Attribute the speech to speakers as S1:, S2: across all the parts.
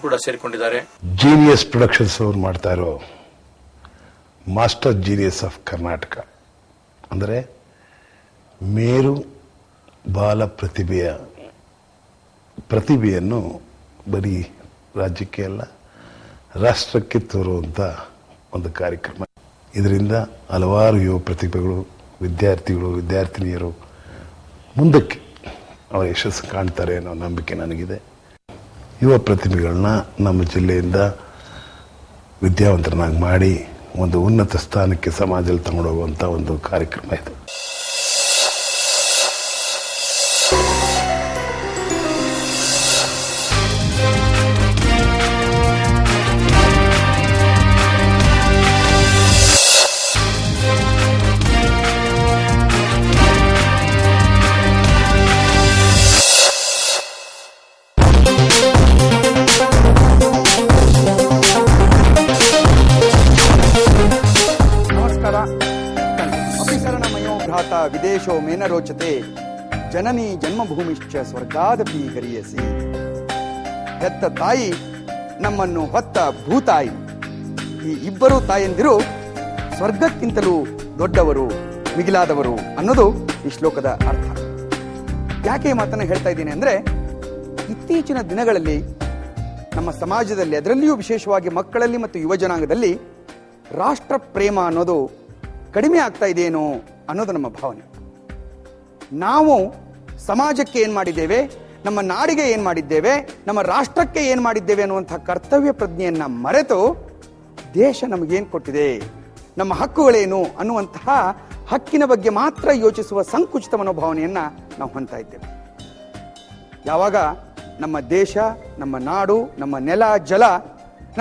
S1: ಕೂಡ ಸೇರಿಕೊಂಡಿದ್ದಾರೆ.
S2: Genius productions ಅವರು ಮಾಡ್ತಾ ಇರೋ ಮಾಸ್ಟರ್ ಜೀನಿಯಸ್ ಆಫ್ ಕರ್ನಾಟಕ ಅಂದರೆ ಮೇರು ಬಾಲ ಪ್ರತಿಭೆಯನ್ನು ಬರೀ ರಾಜ್ಯಕ್ಕೆ ಅಲ್ಲ ರಾಷ್ಟ್ರಕ್ಕೆ ತೋರುವಂಥ ಒಂದು ಕಾರ್ಯಕ್ರಮ. ಇದರಿಂದ ಹಲವಾರು ಯುವ ಪ್ರತಿಭೆಗಳು, ವಿದ್ಯಾರ್ಥಿನಿಯರು ಮುಂದಕ್ಕೆ ಅವರ ಯಶಸ್ಸು ಕಾಣ್ತಾರೆ ಅನ್ನೋ ನಂಬಿಕೆ ನನಗಿದೆ. ಯುವ ಪ್ರತಿಭೆಗಳನ್ನ ನಮ್ಮ ಜಿಲ್ಲೆಯಿಂದ ವಿದ್ಯಾವಂತರನ್ನಾಗಿ ಮಾಡಿ ಒಂದು ಉನ್ನತ ಸ್ಥಾನಕ್ಕೆ ಸಮಾಜದಲ್ಲಿ ತಗೊಂಡೋಗುವಂಥ ಒಂದು ಕಾರ್ಯಕ್ರಮ ಇದು.
S3: ವಿದೇಶೋ ಮೇನ ರೋಚತೆ ಜನನಿ ಜನ್ಮಭೂಮಿಶ್ಚ ಸ್ವರ್ಗಾದಪಿ ಗರಿಯಸಿ. ಹೆತ್ತ ತಾಯಿ, ನಮ್ಮನ್ನು ಹೊತ್ತ ಭೂತಾಯಿ, ಈ ಇಬ್ಬರು ತಾಯಂದಿರು ಸ್ವರ್ಗಕ್ಕಿಂತಲೂ ದೊಡ್ಡವರು, ಮಿಗಿಲಾದವರು ಅನ್ನೋದು ಈ ಶ್ಲೋಕದ ಅರ್ಥ. ಯಾಕೆ ಈ ಮಾತನ್ನು ಹೇಳ್ತಾ ಇದ್ದೀನಿ ಅಂದ್ರೆ, ಇತ್ತೀಚಿನ ದಿನಗಳಲ್ಲಿ ನಮ್ಮ ಸಮಾಜದಲ್ಲಿ, ಅದರಲ್ಲಿಯೂ ವಿಶೇಷವಾಗಿ ಮಕ್ಕಳಲ್ಲಿ ಮತ್ತು ಯುವ ಜನಾಂಗದಲ್ಲಿ ರಾಷ್ಟ್ರ ಪ್ರೇಮ ಅನ್ನೋದು ಕಡಿಮೆ ಆಗ್ತಾ ಇದೆಯೇನೋ ಅನ್ನೋದು ನಮ್ಮ ಭಾವನೆ. ನಾವು ಸಮಾಜಕ್ಕೆ ಏನ್ ಮಾಡಿದ್ದೇವೆ, ನಮ್ಮ ನಾಡಿಗೆ ಏನ್ ಮಾಡಿದ್ದೇವೆ, ನಮ್ಮ ರಾಷ್ಟ್ರಕ್ಕೆ ಏನ್ ಮಾಡಿದ್ದೇವೆ ಅನ್ನುವಂತಹ ಕರ್ತವ್ಯ ಪ್ರಜ್ಞೆಯನ್ನ ಮರೆತು ದೇಶ ನಮಗೇನ್ ಕೊಟ್ಟಿದೆ, ನಮ್ಮ ಹಕ್ಕುಗಳೇನು ಅನ್ನುವಂತಹ ಹಕ್ಕಿನ ಬಗ್ಗೆ ಮಾತ್ರ ಯೋಚಿಸುವ ಸಂಕುಚಿತ ಮನೋಭಾವನೆಯನ್ನ ನಾವು ಹೊಂದ್ತಾ ಇದ್ದೇವೆ. ಯಾವಾಗ ನಮ್ಮ ದೇಶ, ನಮ್ಮ ನಾಡು, ನಮ್ಮ ನೆಲ ಜಲ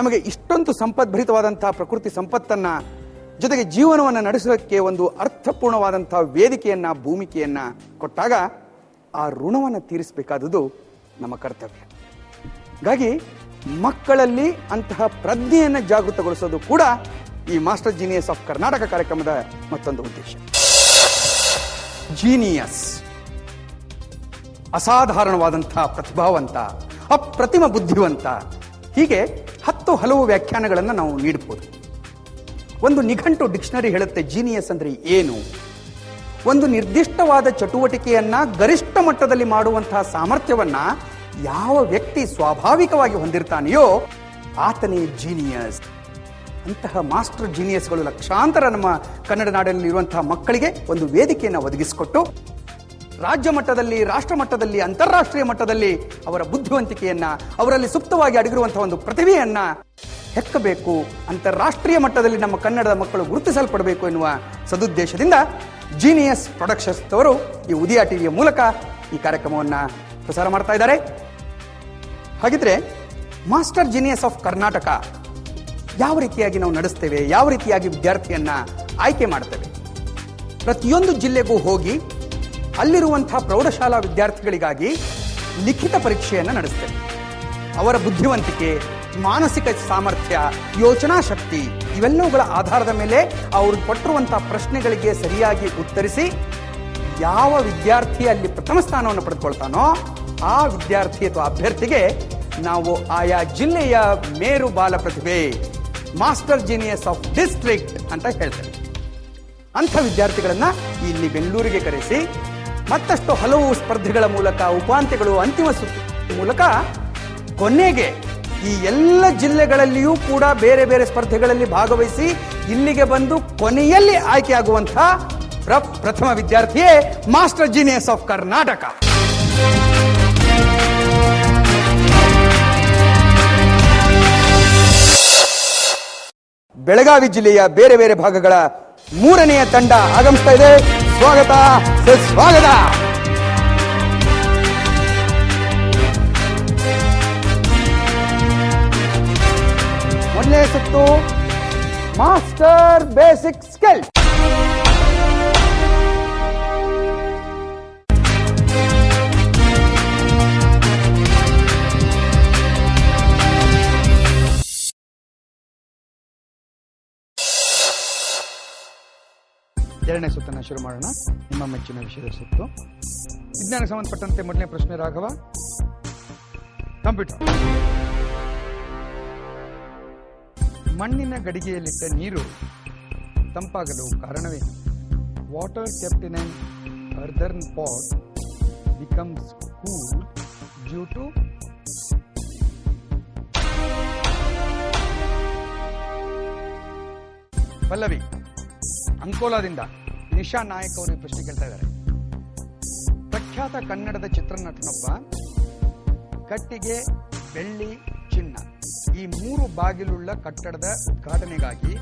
S3: ನಮಗೆ ಇಷ್ಟೊಂದು ಸಂಪದ್ಭರಿತವಾದಂತಹ ಪ್ರಕೃತಿ ಸಂಪತ್ತನ್ನ, ಜೊತೆಗೆ ಜೀವನವನ್ನು ನಡೆಸೋದಕ್ಕೆ ಒಂದು ಅರ್ಥಪೂರ್ಣವಾದಂತಹ ವೇದಿಕೆಯನ್ನ, ಭೂಮಿಕೆಯನ್ನ ಕೊಟ್ಟಾಗ ಆ ಋಣವನ್ನು ತೀರಿಸಬೇಕಾದುದು ನಮ್ಮ ಕರ್ತವ್ಯ. ಹಾಗಾಗಿ ಮಕ್ಕಳಲ್ಲಿ ಅಂತಹ ಪ್ರಜ್ಞೆಯನ್ನು ಜಾಗೃತಗೊಳಿಸೋದು ಕೂಡ ಈ ಮಾಸ್ಟರ್ ಜೀನಿಯಸ್ ಆಫ್ ಕರ್ನಾಟಕ ಕಾರ್ಯಕ್ರಮದ ಮತ್ತೊಂದು ಉದ್ದೇಶ. ಜೀನಿಯಸ್, ಅಸಾಧಾರಣವಾದಂತಹ ಪ್ರತಿಭಾವಂತ, ಅಪ್ರತಿಮ ಬುದ್ಧಿವಂತ, ಹೀಗೆ ಹಲವು ವ್ಯಾಖ್ಯಾನಗಳನ್ನು ನಾವು ನೀಡಬಹುದು. ಒಂದು ನಿಘಂಟು ಡಿಕ್ಷನರಿ ಹೇಳುತ್ತೆ ಜೀನಿಯಸ್ ಅಂದ್ರೆ ಏನು. ಒಂದು ನಿರ್ದಿಷ್ಟವಾದ ಚಟುವಟಿಕೆಯನ್ನ ಗರಿಷ್ಠ ಮಟ್ಟದಲ್ಲಿ ಮಾಡುವಂತಹ ಸಾಮರ್ಥ್ಯವನ್ನ ಯಾವ ವ್ಯಕ್ತಿ ಸ್ವಾಭಾವಿಕವಾಗಿ ಹೊಂದಿರ್ತಾನೆಯೋ ಆತನೇ ಜೀನಿಯಸ್. ಅಂತಹ ಮಾಸ್ಟರ್ ಜೀನಿಯಸ್ಗಳು ಲಕ್ಷಾಂತರ ನಮ್ಮ ಕನ್ನಡ ನಾಡಿನಲ್ಲಿ ಇರುವಂತಹ ಮಕ್ಕಳಿಗೆ ಒಂದು ವೇದಿಕೆಯನ್ನು ಒದಗಿಸಿಕೊಟ್ಟು ರಾಜ್ಯ ಮಟ್ಟದಲ್ಲಿ, ರಾಷ್ಟ್ರ ಮಟ್ಟದಲ್ಲಿ, ಅಂತಾರಾಷ್ಟ್ರೀಯ ಮಟ್ಟದಲ್ಲಿ ಅವರ ಬುದ್ಧಿವಂತಿಕೆಯನ್ನ, ಅವರಲ್ಲಿ ಸುಪ್ತವಾಗಿ ಅಡಗಿರುವಂತಹ ಒಂದು ಪ್ರತಿಭೆಯನ್ನ ಹೆಕ್ಕಬೇಕು, ಅಂತಾರಾಷ್ಟ್ರೀಯ ಮಟ್ಟದಲ್ಲಿ ನಮ್ಮ ಕನ್ನಡದ ಮಕ್ಕಳು ಗುರುತಿಸಲ್ಪಡಬೇಕು ಎನ್ನುವ ಸದುದ್ದೇಶದಿಂದ ಜೀನಿಯಸ್ ಪ್ರೊಡಕ್ಷನ್ಸ್ ಅವರು ಈ ಉದಯ ಟಿವಿಯ ಮೂಲಕ ಈ ಕಾರ್ಯಕ್ರಮವನ್ನು ಪ್ರಸಾರ ಮಾಡ್ತಾ ಇದ್ದಾರೆ. ಹಾಗಿದ್ರೆ ಮಾಸ್ಟರ್ ಜೀನಿಯಸ್ ಆಫ್ ಕರ್ನಾಟಕ ಯಾವ ರೀತಿಯಾಗಿ ನಾವು ನಡೆಸ್ತೇವೆ, ಯಾವ ರೀತಿಯಾಗಿ ವಿದ್ಯಾರ್ಥಿಯನ್ನ ಆಯ್ಕೆ ಮಾಡ್ತೇವೆ? ಪ್ರತಿಯೊಂದು ಜಿಲ್ಲೆಗೂ ಹೋಗಿ ಅಲ್ಲಿರುವಂತಹ ಪ್ರೌಢಶಾಲಾ ವಿದ್ಯಾರ್ಥಿಗಳಿಗಾಗಿ ಲಿಖಿತ ಪರೀಕ್ಷೆಯನ್ನು ನಡೆಸ್ತೇವೆ. ಅವರ ಬುದ್ಧಿವಂತಿಕೆ, ಮಾನಸಿಕ ಸಾಮರ್ಥ್ಯ, ಯೋಚನಾ ಶಕ್ತಿ ಇವೆಲ್ಲವುಗಳ ಆಧಾರದ ಮೇಲೆ ಅವರು ಕೊಟ್ಟಿರುವಂತಹ ಪ್ರಶ್ನೆಗಳಿಗೆ ಸರಿಯಾಗಿ ಉತ್ತರಿಸಿ ಯಾವ ವಿದ್ಯಾರ್ಥಿ ಅಲ್ಲಿ ಪ್ರಥಮ ಸ್ಥಾನವನ್ನು ಪಡೆದುಕೊಳ್ತಾನೋ ಆ ವಿದ್ಯಾರ್ಥಿ ಅಥವಾ ಅಭ್ಯರ್ಥಿಗೆ ನಾವು ಆಯಾ ಜಿಲ್ಲೆಯ ಮೇರು ಬಾಲ ಪ್ರತಿಭೆ, ಮಾಸ್ಟರ್ ಜೀನಿಯಸ್ ಆಫ್ ಡಿಸ್ಟ್ರಿಕ್ಟ್ ಅಂತ ಹೇಳ್ತೇವೆ. ಅಂಥ ವಿದ್ಯಾರ್ಥಿಗಳನ್ನ ಇಲ್ಲಿ ಬೆಂಗಳೂರಿಗೆ ಕರೆಸಿ ಮತ್ತಷ್ಟು ಹಲವು ಸ್ಪರ್ಧೆಗಳ ಮೂಲಕ, ಉಪಾಂತ್ಯಗಳು, ಅಂತಿಮ ಸುತ್ತು ಮೂಲಕ ಕೊನೆಗೆ ಈ ಎಲ್ಲ ಜಿಲ್ಲೆಗಳಲ್ಲಿಯೂ ಕೂಡ ಬೇರೆ ಬೇರೆ ಸ್ಪರ್ಧೆಗಳಲ್ಲಿ ಭಾಗವಹಿಸಿ ಇಲ್ಲಿಗೆ ಬಂದು ಕೊನೆಯಲ್ಲಿ ಆಯ್ಕೆಯಾಗುವಂತಹ ಪ್ರಥಮ ವಿದ್ಯಾರ್ಥಿಯೇ master genius of Karnataka. Belagavi ಜಿಲ್ಲೆಯ ಬೇರೆ ಬೇರೆ ಭಾಗಗಳ ಮೂರನೆಯ ತಂಡ ಆಗಮಿಸ್ತಾ ಇದೆ. ಸ್ವಾಗತ, ಸುಸ್ವಾಗತ. ಮೊದಲನೇ ಸುತ್ತು ಮಾಸ್ಟರ್ ಬೇಸಿಕ್ ಸ್ಕಿಲ್. ಎರಡನೇ ಸುತ್ತನ್ನು ಶುರು ಮಾಡೋಣ. ನಿಮ್ಮ ಮೆಚ್ಚಿನ ವಿಷಯದ ಸುತ್ತು ವಿಜ್ಞಾನಕ್ಕೆ ಸಂಬಂಧಪಟ್ಟಂತೆ ಮೊದಲನೇ ಪ್ರಶ್ನೆ ರಾಘವ, ಕಂಪ್ಯೂಟರ್. ಮಣ್ಣಿನ ಗಡಿಗೆಯಲ್ಲಿಟ್ಟ ನೀರು ತಂಪಾಗಲು ಕಾರಣವೇನು? Water kept in an earthen pot becomes cool due to Pallavi. ಅಂಕೋಲಾದಿಂದ ನಿಶಾ ನಾಯಕ್ ಅವರು ಪ್ರಶ್ನೆ ಕೇಳ್ತಾ ಇದ್ದಾರೆ. ಪ್ರಖ್ಯಾತ ಕನ್ನಡದ ಚಿತ್ರನಟನೊಬ್ಬ ಕಟ್ಟಿಗೆ, ಬೆಳ್ಳಿ, ಚಿನ್ನ ಈ 3 ಬಾಗಿಲುಳ್ಳ ಕಟ್ಟಡದ ಉದ್ಘಾಟನೆಗಾಗಿ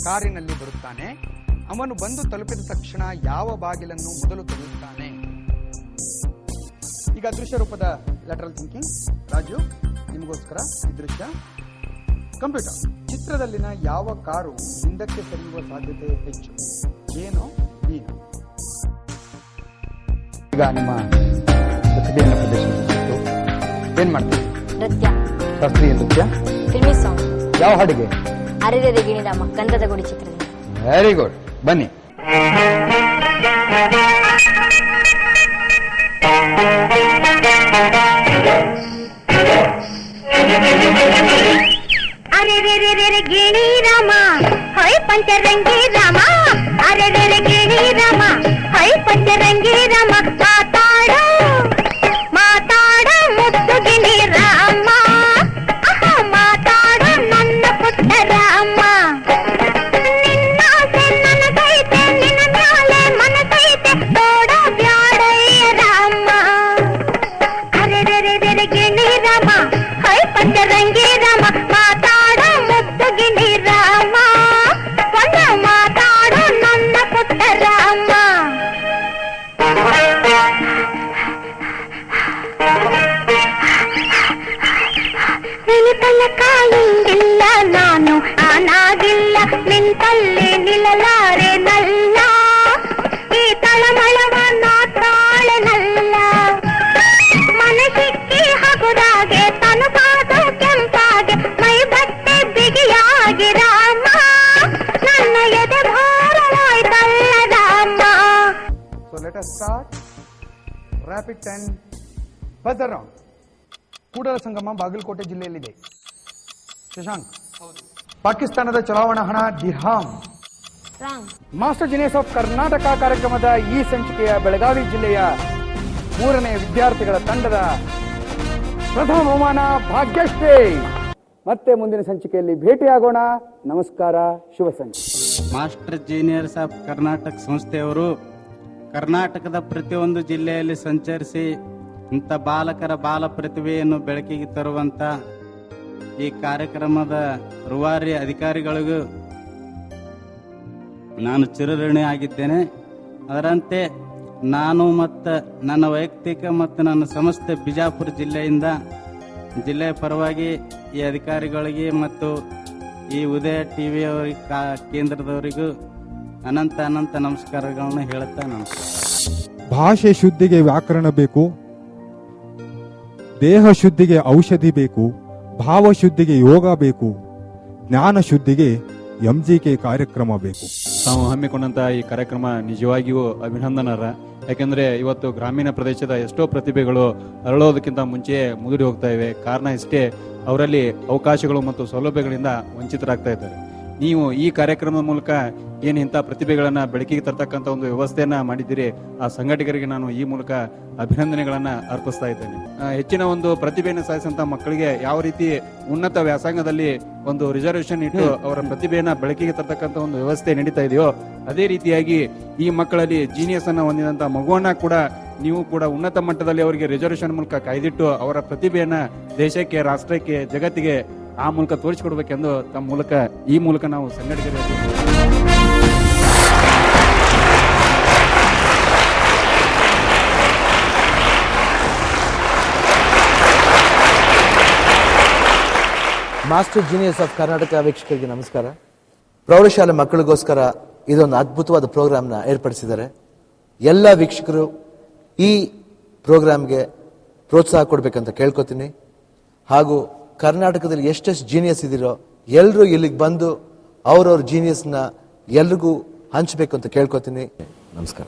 S3: ಕಾರಿನಲ್ಲಿ ಬರುತ್ತಾನೆ. ಅವನು ಬಂದು ತಲುಪಿದ ತಕ್ಷಣ ಯಾವ ಬಾಗಿಲನ್ನು ಮೊದಲು ತೆರೆಯುತ್ತಾನೆ? ಈಗ ದೃಶ್ಯ ರೂಪದ ಲ್ಯಾಟರಲ್ ಥಿಂಕಿಂಗ್. ರಾಜು, ನಿಮಗೋಸ್ಕರ ಈ ದೃಶ್ಯ. ಕಂಪ್ಯೂಟರ್, ಚಿತ್ರದಲ್ಲಿನ ಯಾವ ಕಾರು ಹಿಂದಕ್ಕೆ ಸರಿಯುವ ಸಾಧ್ಯತೆ ಹೆಚ್ಚು? ಏನೋ ನೀನು. ಈಗ ನಿಮ್ಮ ಪ್ರತಿಭೆಯನ್ನು ಪ್ರದರ್ಶಿಸಬೇಕು. ಏನ್ ಮಾಡ್ತೀವಿ?
S1: ನೃತ್ಯ,
S3: ಶಾಸ್ತ್ರೀಯ ನೃತ್ಯ.
S1: Filmy song.
S3: ಯಾವ ಹಾಡಿಗೆ?
S1: ಅರೆರೆ ಗಿಣಿರಾಮ ಗಂಧದ ಗುಡಿ ಚಿತ್ರದಿಂದ.
S3: ವೆರಿ ಗುಡ್, ಬನ್ನಿ.
S4: ಅರೆರೆ ಗಿಣಿರಾಮ ಹೈ ಪಂಚರಂಗಿ ರಾಮ, ಅರೆರೆ ಗಿಣಿರಾಮ ಹೈ ಪಂಚರಂಗಿ ರಾಮ, ಮಾತಾಡು ಮಾತಾಡು ಮುದ್ದು ಗಿಣಿರಾಮ, ಮಾತಾಡು ನನ್ನ ಪುಟ್ಟ ರಾಮ. ನಿನ್ನಾಸೆ ನನಗೈತೆ, ನಿನ್ನ ಮ್ಯಾಲೆ ಮನಸೈತೆ, ನೋಡ ಬ್ಯಾಡಯ್ಯ ರಾಮ. ಅರೆರೆ ಗಿಣಿರಾಮ ಹೈ ಪಂಚರಂಗಿ ರಾಮ, ಮಾತಾಡು ಮುದ್ದು ಗಿಣಿರಾಮ, ಒಂದ ಮಾತಾಡು ನನ್ನ ಪುಟ್ಟ ರಾಮ. ನಿಲತಲಕಾಯಿಂಗಿಲ್ಲ ನಾನು ಆನಾಗಿಲ್ಲ, ನಿಂತಲ್ಲೇ ನಿಲ್ಲಲಾರೆ ನಲ್ಲ, ಈ ತಳಮಳವನ್ನ ತಾಳೆನಲ್ಲ. ಮನಸ್ಸಿಕ್ಕಿ ಹಗುರಾಗೆ ತನುಪಾದು ಕೆಂಪಾಗೆ, ಮೈ ಬಟ್ಟೆ ಬಿಗಿಯಾಗಿ ರಾಮ, ನನ್ನ ಎದೆ ಭಾರವಾಯ್ತಲ್ಲ Rama.
S3: So let us start. Rapid 10 buzzer round. Kudala Sangama Bagalkot ಜಿಲ್ಲೆಯಲ್ಲಿದೆ. Shashank, ಪಾಕಿಸ್ತಾನದ ಚಲಾವಣಾ ಹಣ ದಿರ್ಹಾಮ್.
S1: Wrong.
S3: Master genius of Karnataka ಕಾರ್ಯಕ್ರಮದ ಈ ಸಂಚಿಕೆಯ ಬೆಳಗಾವಿ ಜಿಲ್ಲೆಯ 3ನೇ ವಿದ್ಯಾರ್ಥಿಗಳ ತಂಡದ ಪ್ರಥಮ ಬಹುಮಾನ ಭಾಗ್ಯಶ್ರೀ. ಮತ್ತೆ ಮುಂದಿನ ಸಂಚಿಕೆಯಲ್ಲಿ ಭೇಟಿಯಾಗೋಣ. ನಮಸ್ಕಾರ, ಶುಭ ಸಂಜೆ.
S5: ಮಾಸ್ಟರ್ ಜೂನಿಯರ್ಸ್ ಆಫ್ ಕರ್ನಾಟಕ ಸಂಸ್ಥೆಯವರು ಕರ್ನಾಟಕದ ಪ್ರತಿಯೊಂದು ಜಿಲ್ಲೆಯಲ್ಲಿ ಸಂಚರಿಸಿ ಇಂಥ ಬಾಲಕರ ಬಾಲ ಪ್ರತಿಭೆಯನ್ನು ಬೆಳಕಿಗೆ ತರುವಂತ ಈ ಕಾರ್ಯಕ್ರಮದ ರೂವಾರಿ ಅಧಿಕಾರಿಗಳಿಗೂ ನಾನು ಚಿರಋಣಿ ಆಗಿದ್ದೇನೆ. ಅದರಂತೆ ನಾನು ಮತ್ತು ನನ್ನ ವೈಯಕ್ತಿಕ ಮತ್ತು ನನ್ನ ಸಂಸ್ಥೆ ಬಿಜಾಪುರ ಜಿಲ್ಲೆಯಿಂದ ಜಿಲ್ಲೆಯ ಪರವಾಗಿ ಈ ಅಧಿಕಾರಿಗಳಿಗೆ ಮತ್ತು ಈ ಉದಯ ಟಿವಿ ಕೇಂದ್ರದವರಿಗೂ ಅನಂತ ಅನಂತ ನಮಸ್ಕಾರಗಳನ್ನು ಹೇಳುತ್ತಾ ನಮಸ್ಕಾರ.
S6: ಭಾಷೆ ಶುದ್ಧಿಗೆ ವ್ಯಾಕರಣ ಬೇಕು, ದೇಹ ಶುದ್ಧಿಗೆ ಔಷಧಿ ಬೇಕು, ಭಾವ ಶುದ್ಧಿಗೆ ಯೋಗ ಬೇಕು, ಜ್ಞಾನ ಶುದ್ಧಿಗೆ MGK ಕಾರ್ಯಕ್ರಮ ಬೇಕು.
S7: ತಾವು ಹಮ್ಮಿಕೊಂಡಂತಹ ಈ ಕಾರ್ಯಕ್ರಮ ನಿಜವಾಗಿಯೂ ಅಭಿನಂದನರ. ಯಾಕೆಂದ್ರೆ ಇವತ್ತು ಗ್ರಾಮೀಣ ಪ್ರದೇಶದ ಎಷ್ಟೋ ಪ್ರತಿಭೆಗಳು ಅರಳೋದಕ್ಕಿಂತ ಮುಂಚೆ ಮುದುಡಿ ಹೋಗ್ತಾ ಇವೆ. ಕಾರಣ ಇಷ್ಟೇ, ಅವರಲ್ಲಿ ಅವಕಾಶಗಳು ಮತ್ತು ಸೌಲಭ್ಯಗಳಿಂದ ವಂಚಿತರಾಗ್ತಾ ಇದ್ದಾರೆ. ನೀವು ಈ ಕಾರ್ಯಕ್ರಮದ ಮೂಲಕ ಏನು ಇಂಥ ಪ್ರತಿಭೆಗಳನ್ನ ಬೆಳಕಿಗೆ ತರ್ತಕ್ಕಂಥ ಒಂದು ವ್ಯವಸ್ಥೆಯನ್ನ ಮಾಡಿದ್ದೀರಿ, ಆ ಸಂಘಟಕರಿಗೆ ನಾನು ಈ ಮೂಲಕ ಅಭಿನಂದನೆಗಳನ್ನ ಅರ್ಪಿಸ್ತಾ ಇದ್ದೇನೆ. ಹೆಚ್ಚಿನ ಒಂದು ಪ್ರತಿಭೆಯನ್ನು ಸಾಧಿಸಿದಂತ ಮಕ್ಕಳಿಗೆ ಯಾವ ರೀತಿ ಉನ್ನತ ವ್ಯಾಸಂಗದಲ್ಲಿ ಒಂದು ರಿಸರ್ವೇಶನ್ ಇಟ್ಟು ಅವರ ಪ್ರತಿಭೆಯನ್ನ ಬೆಳಕಿಗೆ ತರ್ತಕ್ಕಂಥ ಒಂದು ವ್ಯವಸ್ಥೆ ನಡೀತಾ ಇದೆಯೋ, ಅದೇ ರೀತಿಯಾಗಿ ಈ ಮಕ್ಕಳಲ್ಲಿ ಜೀನಿಯಸ್ ಅನ್ನ ಹೊಂದಿದಂತ ಮಗುವನ್ನ ಕೂಡ ನೀವು ಕೂಡ ಉನ್ನತ ಮಟ್ಟದಲ್ಲಿ ಅವರಿಗೆ ರಿಸರ್ವೇಶನ್ ಮೂಲಕ ಕಾಯ್ದಿಟ್ಟು ಅವರ ಪ್ರತಿಭೆಯನ್ನ ದೇಶಕ್ಕೆ, ರಾಷ್ಟ್ರಕ್ಕೆ, ಜಗತ್ತಿಗೆ ಆ ಮೂಲಕ ತೋರಿಸಿಕೊಡ್ಬೇಕೆಂದು ತಮ್ಮ ಮೂಲಕ ಈ ಮೂಲಕ ನಾವು ಸಂಘಟಕರಿಗೆ
S8: ಮಾಸ್ಟರ್ ಜೀನಿಯಸ್ ಆಫ್ ಕರ್ನಾಟಕ ವೀಕ್ಷಕರಿಗೆ ನಮಸ್ಕಾರ. ಪ್ರೌಢಶಾಲೆ ಮಕ್ಕಳಿಗೋಸ್ಕರ ಇದೊಂದು ಅದ್ಭುತವಾದ ಪ್ರೋಗ್ರಾಮ್ನ ಏರ್ಪಡಿಸಿದ್ದಾರೆ. ಎಲ್ಲ ವೀಕ್ಷಕರು ಈ ಪ್ರೋಗ್ರಾಮ್ಗೆ ಪ್ರೋತ್ಸಾಹ ಕೊಡ್ಬೇಕಂತ ಕೇಳ್ಕೊತೀನಿ. ಹಾಗೂ ಕರ್ನಾಟಕದಲ್ಲಿ ಎಷ್ಟೆಷ್ಟು ಜೀನಿಯಸ್ ಇದಿರೋ ಎಲ್ಲರೂ ಇಲ್ಲಿಗೆ ಬಂದು ಅವ್ರವ್ರ ಜೀನಿಯಸ್ನ ಎಲ್ರಿಗೂ ಹಂಚಬೇಕು ಅಂತ ಕೇಳ್ಕೊತೀನಿ. ನಮಸ್ಕಾರ.